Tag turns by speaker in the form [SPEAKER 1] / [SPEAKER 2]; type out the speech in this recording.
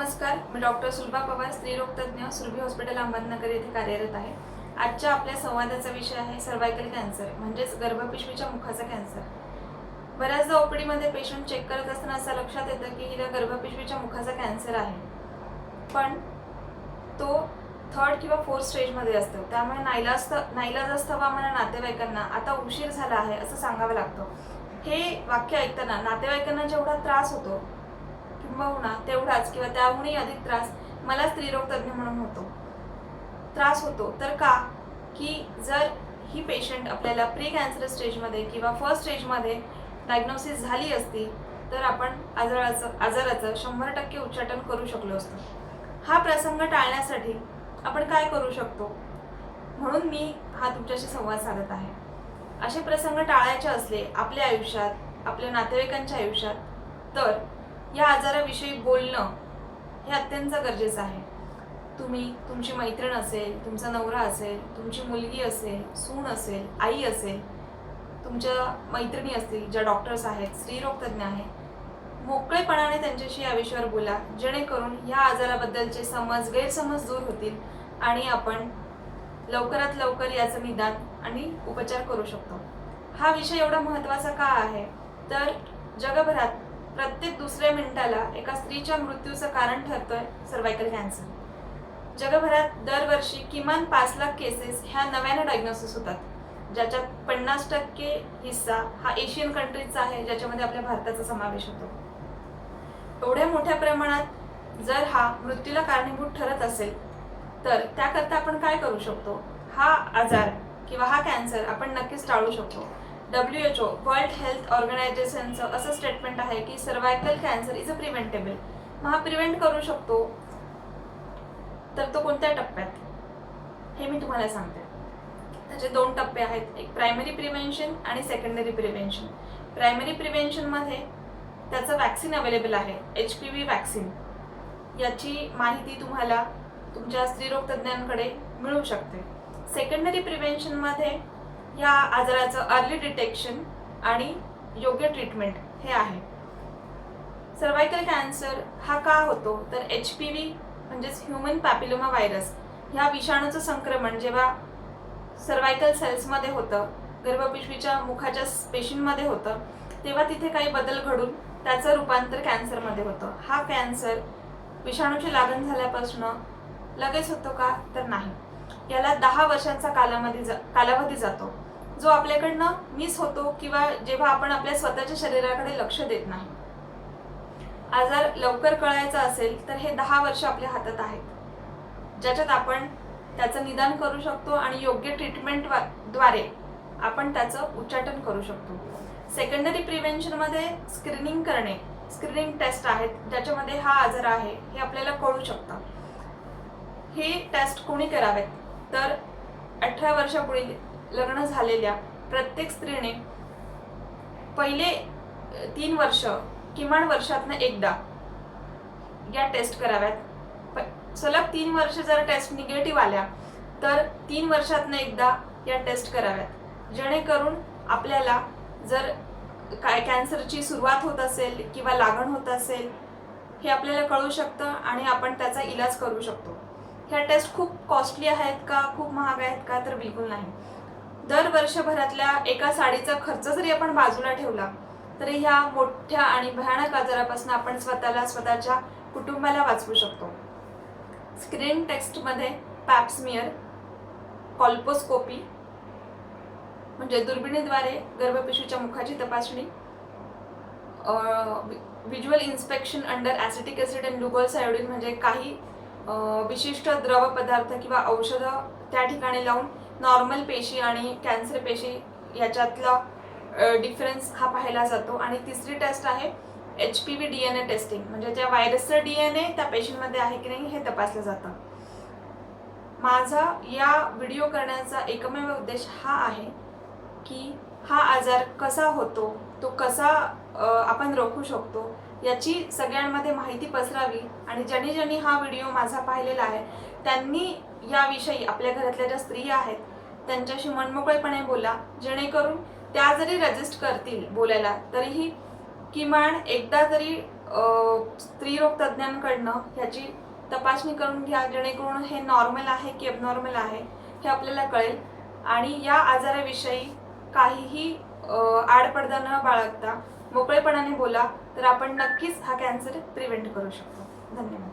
[SPEAKER 1] नमस्कार, मी डॉक्टर सुलभा पवार, स्त्रीरोग तज्ञ, सुरभी हॉस्पिटल अहमदनगर येथे कार्यरत आहे। आजच्या आपल्या संवादाचा विषय आहे सर्वायकल कॅन्सर म्हणजेच गर्भपिशवीच्या मुखाचा कॅन्सर। बऱ्याचदा ओपीडी मध्ये पेशंट चेक करत असताना असं लक्षात येतं की हिला गर्भपिशवीच्या मुखाचा कॅन्सर आहे, पण तो थर्ड किंवा फोर्थ स्टेजमध्ये असतो। त्यामुळे नाईलाजास्तव आम्हाला नातेवाईकांना आता उशीर झाला आहे असं सांगावं लागतं। हे वाक्य ऐकताना नातेवाईकांना जेवढा त्रास होतो किंबहुना तेवढाच किंवा त्याहूनही अधिक त्रास मला स्त्रीरोग तज्ञ म्हणून होतो। त्रास होतो तर का की जर ही पेशंट आपल्याला प्री कॅन्सर स्टेजमध्ये किंवा फर्स्ट स्टेजमध्ये डायग्नोसिस झाली असती तर आपण आजाराचं 100% उच्चाटन करू शकलो असतो। हा प्रसंग टाळण्यासाठी आपण काय करू शकतो म्हणून मी हा तुमच्याशी संवाद साधत आहे। असे प्रसंग टाळायचे असले आपल्या आयुष्यात, आपल्या नातेवाईकांच्या आयुष्यात, तर या आजाराविषयी बोलणं हे अत्यंत गरजेचं आहे। तुम्ही, तुमची मैत्रीण असेल, तुमचा नवरा असेल, तुमची मुलगी असेल, सून असेल, आई असेल, तुमच्या मैत्रिणी असतील ज्या डॉक्टर्स आहेत, स्त्रीरोग तज्ञ आहेत, मोकळेपणाने त्यांच्याशी या विषयावर बोला, जेणेकरून या आजाराबद्दलचे गैरसमज दूर होतील आणि आपण लवकरात लवकर याचं निदान आणि उपचार करू शकतो। हा विषय एवढा महत्त्वाचा का आहे तर जगभरात प्रत्येक दुसऱ्या मिनिटाला एका स्त्रीच्या मृत्यूचं कारण ठरतोय सर्वायकल कॅन्सर। जगभरात दरवर्षी किमान 5 लाख केसेस ह्या नव्याने डायग्नोसिस होतात, ज्याच्यात 50% हिस्सा हा एशियन कंट्रीजचा आहे, ज्याच्यामध्ये आपल्या भारताचा समावेश होतो। एवढ्या मोठ्या प्रमाणात जर हा मृत्यूला कारणीभूत ठरत असेल तर त्याकरता आपण काय करू शकतो? हा आजार किंवा हा कॅन्सर आपण नक्कीच टाळू शकतो। WHO वर्ल्ड हेल्थ ऑर्गनायझेशनचं असं स्टेटमेंट आहे की cervical cancer is a preventable. मग हा प्रिव्हेंट करू शकतो तर तो कोणत्या टप्प्यात हे मी तुम्हाला सांगते। त्याचे 2 टप्पे आहेत, एक प्रायमरी प्रिव्हेंशन आणि सेकंडरी प्रिव्हेंशन। प्रायमरी प्रिव्हेंशनमध्ये त्याचं वॅक्सिन अवेलेबल आहे, HPV वॅक्सिन। याची माहिती तुम्हाला तुमच्या स्त्रीरोग तज्ञांकडे मिळू शकते। सेकंडरी प्रिव्हेंशनमध्ये या आजाराचं अर्ली डिटेक्शन आणि योग्य ट्रीटमेंट हे आहे। सर्वायकल कॅन्सर हा का होतो तर HPV म्हणजेच ह्यूमन पॅपिलोमा व्हायरस ह्या विषाणूचं संक्रमण जेव्हा सर्वायकल सेल्समध्ये होतं, गर्भपिशवीच्या मुखाच्या पेशींमध्ये होतं, तेव्हा तिथे काही बदल घडून त्याचं रूपांतर कॅन्सरमध्ये होतं। हा कॅन्सर विषाणूची लागण झाल्यापासून लगेच होतो का तर नाही, याला 10 वर्षांचा कालावधी जातो, जो आपल्याकडनं मिस होतो किंवा जेव्हा आपण आपल्या स्वतःच्या शरीराकडे लक्ष देत नाही। आजार लवकर कळायचा असेल तर हे 10 वर्ष आपल्या हातात आहेत, ज्याच्यात आपण त्याचं निदान करू शकतो आणि योग्य ट्रीटमेंटद्वारे आपण त्याचं उच्चाटन करू शकतो। सेकंडरी प्रिव्हेंशनमध्ये स्क्रीनिंग टेस्ट आहेत, ज्याच्यामध्ये हा आजार आहे हे आपल्याला कळू शकतं। हे टेस्ट कोणी करावेत तर 18 वर्षापुढील लग्न झालेल्या प्रत्येक स्त्रीने पहिले 3 वर्ष किमान वर्षातनं एकदा या टेस्ट कराव्यात। सलग 3 वर्ष जर टेस्ट निगेटिव्ह आल्या तर 3 वर्षातनं एकदा या टेस्ट कराव्यात, जेणेकरून आपल्याला जर काय कॅन्सरची सुरुवात होत असेल किंवा लागण होत असेल हे आपल्याला कळू शकतं आणि आपण त्याचा इलाज करू शकतो। ह्या टेस्ट खूप कॉस्टली आहेत का, खूप महाग आहेत का तर बिलकुल नाही। दर वर्षभरातल्या एका साडीचा खर्च जरी आपण बाजूला ठेवला तरी ह्या मोठ्या आणि भयानक आजारापासून आपण स्वतःला, स्वतःच्या कुटुंबाला वाचवू शकतो। स्क्रीनिंग टेस्टमध्ये पॅप्समियर, कॉल्पोस्कोपी म्हणजे दुर्बिणीद्वारे गर्भपिशवीच्या मुखाची तपासणी, visual inspection under acetic acid and Lugol's iodine म्हणजे काही विशिष्ट द्रव पदार्थ किंवा औषधं त्या ठिकाणी लावून नॉर्मल पेशी आणि कॅन्सर पेशी याच्यातला डिफरन्स हा पाहिला जातो। आणि तिसरी टेस्ट आहे HPV DNA टेस्टिंग, म्हणजे त्या व्हायरसचं DNA त्या पेशींमध्ये आहे की नाही हे तपासलं जातं। माझा या व्हिडिओ करण्याचा एकमेव उद्देश हा आहे की हा आजार कसा होतो, तो कसा आपण रोखू शकतो याची सगळ्यांमध्ये माहिती पसरावी आणि ज्यांनी हा व्हिडिओ माझा पाहिलेला आहे त्यांनी याविषयी आपल्या घरातल्या ज्या स्त्रिया आहेत त्यांच्याशी मनमोकळेपणे बोला, जेणेकरून त्या जरी रजिस्ट करतील बोलायला तरीही किमान एकदा तरी स्त्रीरोग तज्ज्ञांकडनं ह्याची तपासणी करून घ्या, जेणेकरून हे नॉर्मल आहे की ॲबनॉर्मल आहे हे आपल्याला कळेल आणि या आजाराविषयी काहीही आडपडदा न बाळगता मोकळेपणाने बोला, तर आपण नक्कीच हा कॅन्सर प्रिव्हेंट करू शकतो. धन्यवाद.